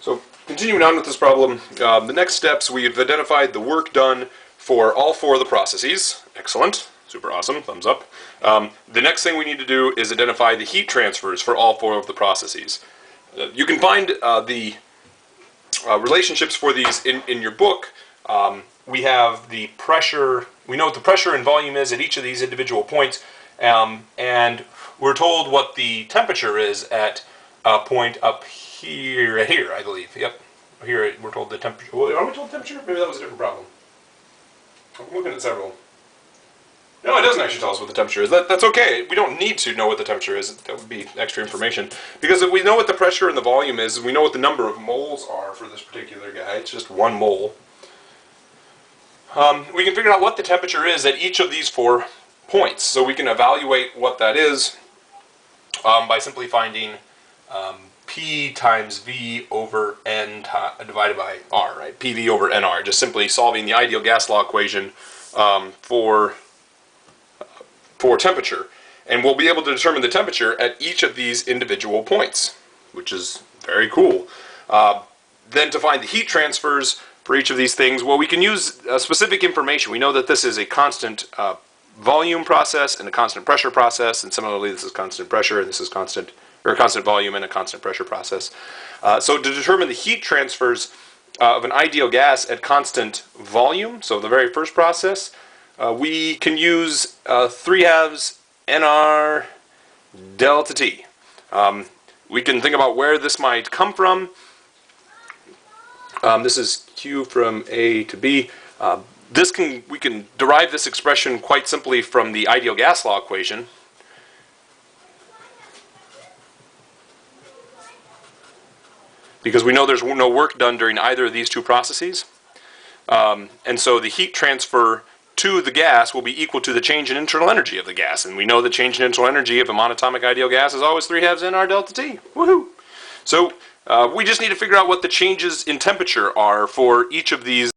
So continuing on with this problem, the next steps, we've identified the work done for all four of the processes. Excellent. Super awesome. Thumbs up. The next thing we need to do is identify the heat transfers for all four of the processes. You can find the relationships for these in your book. We have the pressure, we know what the pressure and volume is at each of these individual points, and we're told what the temperature is at a point up here, I believe. Yep. Here we're told the temperature. Are we told the temperature? Maybe that was a different problem. I'm looking at several. No, it doesn't actually tell us what the temperature is. That's okay. We don't need to know what the temperature is. That would be extra information. Because if we know what the pressure and the volume is, we know what the number of moles are for this particular guy. It's just 1 mole. We can figure out what the temperature is at each of these 4 points. So we can evaluate what that is by simply finding P times V over N divided by R, right? PV over NR. Just simply solving the ideal gas law equation for temperature. And we'll be able to determine the temperature at each of these individual points, which is very cool. Then to find the heat transfers for each of these things, well, we can use specific information. We know that this is a constant volume process and a constant pressure process, and similarly this is constant pressure and this is constant volume and a constant pressure process. So to determine the heat transfers of an ideal gas at constant volume, so the very first process, we can use 3/2 NR delta T. We can think about where this might come from. This is Q from A to B. We can derive this expression quite simply from the ideal gas law equation. Because we know there's no work done during either of these 2 processes. And so the heat transfer to the gas will be equal to the change in internal energy of the gas. And we know the change in internal energy of a monatomic ideal gas is always 3/2 NR delta T. Woohoo! So we just need to figure out what the changes in temperature are for each of these